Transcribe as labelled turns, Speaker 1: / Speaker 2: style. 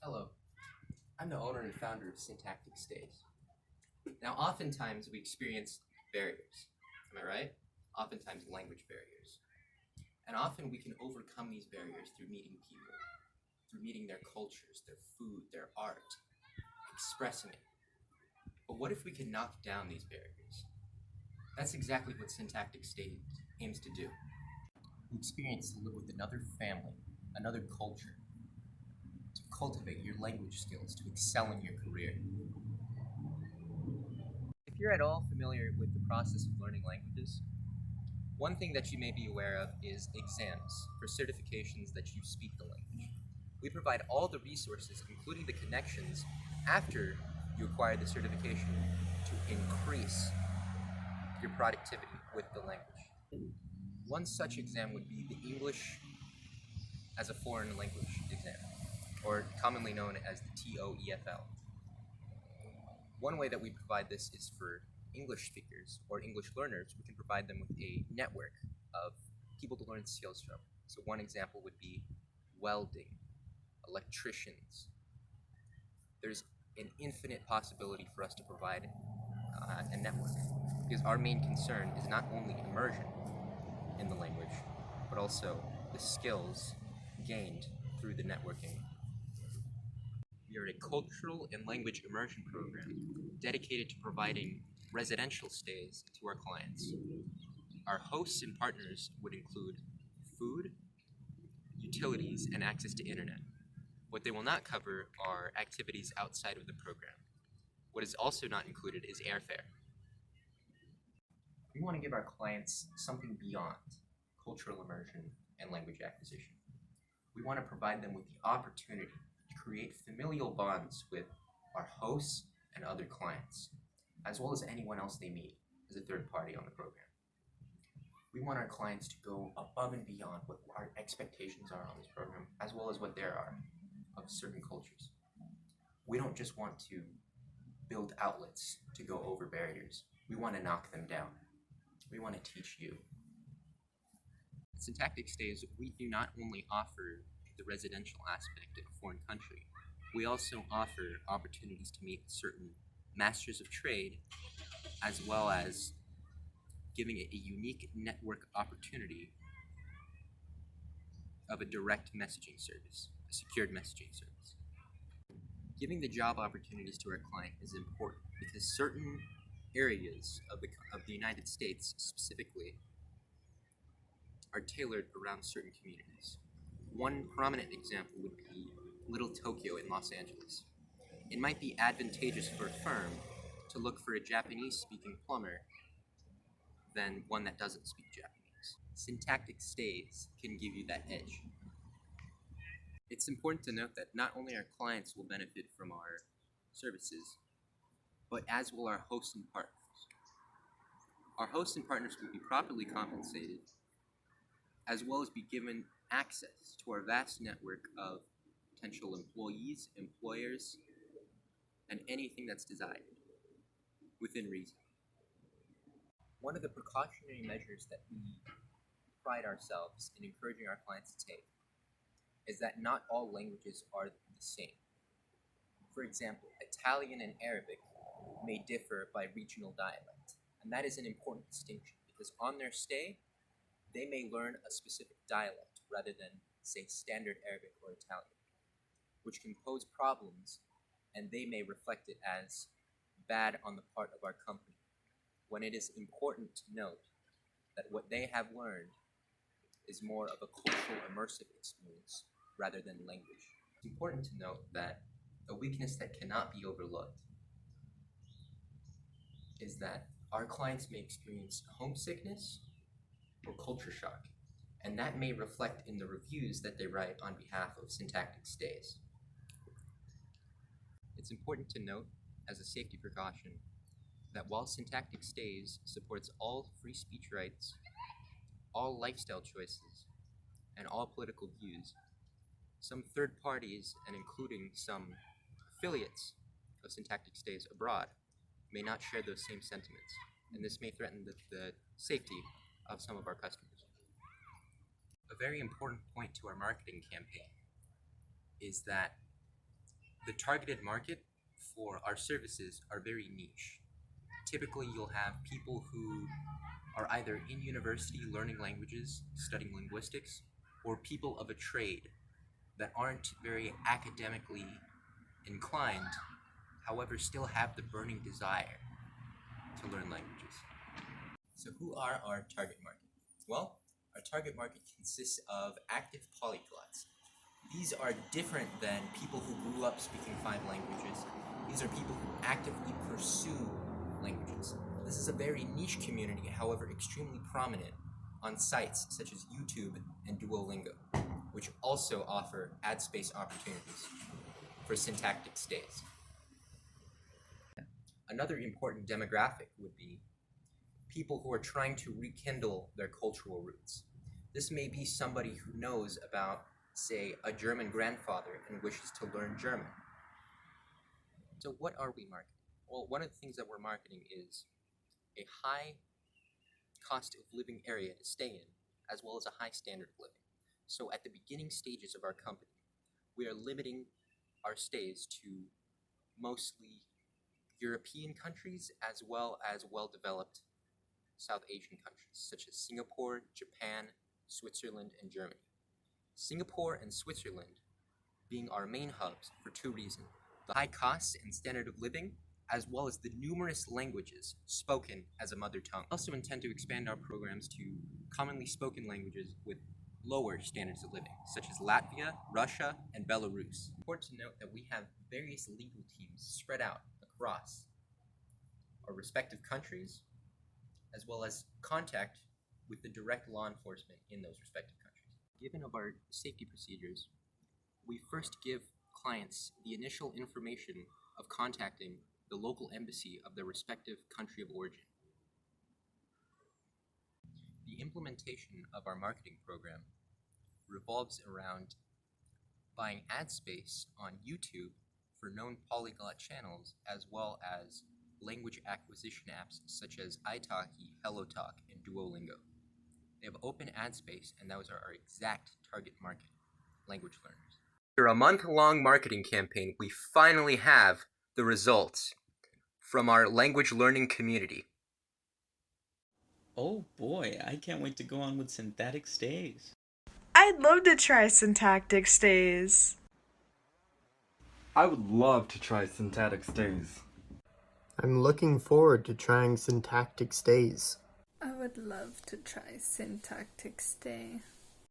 Speaker 1: Hello, I'm the owner and founder of Syntactic Stays. Now, oftentimes we experience barriers, am I right? Oftentimes language barriers. And often we can overcome these barriers through meeting people, through meeting their cultures, their food, their art, expressing it. But what if we can knock down these barriers? That's exactly what Syntactic Stays aims to do. The experience to live with another family, another culture, to cultivate your language skills, to excel in your career. If you're at all familiar with the process of learning languages, one thing that you may be aware of is exams for certifications that you speak the language. We provide all the resources, including the connections, after you acquire the certification to increase your productivity with the language. One such exam would be the English as a foreign language exam, or commonly known as the TOEFL. One way that we provide this is for English speakers or English learners. We can provide them with a network of people to learn skills from. So one example would be welding, electricians. There's an infinite possibility for us to provide a network, because our main concern is not only immersion in the language, but also the skills gained through the networking. We are a cultural and language immersion program dedicated to providing residential stays to our clients. Our hosts and partners would include food, utilities, and access to internet. What they will not cover are activities outside of the program. What is also not included is airfare. We want to give our clients something beyond cultural immersion and language acquisition. We want to provide them with the opportunity to create familial bonds with our hosts and other clients, as well as anyone else they meet as a third party on the program. We want our clients to go above and beyond what our expectations are on this program, as well as what there are of certain cultures. We don't just want to build outlets to go over barriers. We want to knock them down. We want to teach you. At Syntactic Stays, we do not only offer the residential aspect in a foreign country, we also offer opportunities to meet certain masters of trade, as well as giving it a unique network opportunity of a direct messaging service, a secured messaging service. Giving the job opportunities to our client is important because certain areas of the United States specifically are tailored around certain communities. One prominent example would be Little Tokyo in Los Angeles. It might be advantageous for a firm to look for a Japanese-speaking plumber than one that doesn't speak Japanese. Syntactic Stays can give you that edge. It's important to note that not only our clients will benefit from our services, but as will our hosts and partners. Our hosts and partners will be properly compensated, as well as be given access to our vast network of potential employees, employers, and anything that's desired, within reason. One of the precautionary measures that we pride ourselves in encouraging our clients to take is that not all languages are the same. For example, Italian and Arabic may differ by regional dialect, and that is an important distinction because on their stay, they may learn a specific dialect rather than, say, standard Arabic or Italian, which can pose problems, and they may reflect it as bad on the part of our company, when it is important to note that what they have learned is more of a cultural immersive experience rather than language. It's important to note that a weakness that cannot be overlooked is that our clients may experience homesickness or culture shock, and that may reflect in the reviews that they write on behalf of Syntactic Stays. It's important to note, as a safety precaution, that while Syntactic Stays supports all free speech rights, all lifestyle choices, and all political views, some third parties, and including some affiliates of Syntactic Stays abroad, may not share those same sentiments, and this may threaten the safety of some of our customers. A very important point to our marketing campaign is that The targeted market for our services are very niche. Typically, you'll have people who are either in university learning languages, studying linguistics, or people of a trade that aren't very academically inclined, however still have the burning desire to learn languages. So who are our target market? Well, our target market consists of active polyglots. These are different than people who grew up speaking 5 languages. These are people who actively pursue languages. This is a very niche community, however extremely prominent on sites such as YouTube and Duolingo, which also offer ad space opportunities for Syntactic Stays. Another important demographic would be people who are trying to rekindle their cultural roots. This may be somebody who knows about, say, a German grandfather and wishes to learn German. So what are we marketing? Well, one of the things that we're marketing is a high cost of living area to stay in, as well as a high standard of living. So at the beginning stages of our company, we are limiting our stays to mostly European countries as well as well-developed South Asian countries, such as Singapore, Japan, Switzerland, and Germany. Singapore and Switzerland being our main hubs for 2 reasons: the high costs and standard of living, as well as the numerous languages spoken as a mother tongue. We also intend to expand our programs to commonly spoken languages with lower standards of living, such as Latvia, Russia, and Belarus. It's important to note that we have various legal teams spread out across our respective countries, as well as contact with the direct law enforcement in those respective countries. Given of our safety procedures, we first give clients the initial information of contacting the local embassy of their respective country of origin. The implementation of our marketing program revolves around buying ad space on YouTube for known polyglot channels, as well as language acquisition apps such as italki, HelloTalk, and Duolingo. They have open ad space, and those are our exact target market, language learners. After a month-long marketing campaign, we finally have the results from our language learning community.
Speaker 2: Oh boy, I can't wait to go on with Syntactic Stays.
Speaker 3: I'd love to try Syntactic Stays.
Speaker 4: I would love to try Syntactic Stays.
Speaker 5: I'm looking forward to trying Syntactic Stays.
Speaker 6: I would love to try Syntactic Stay.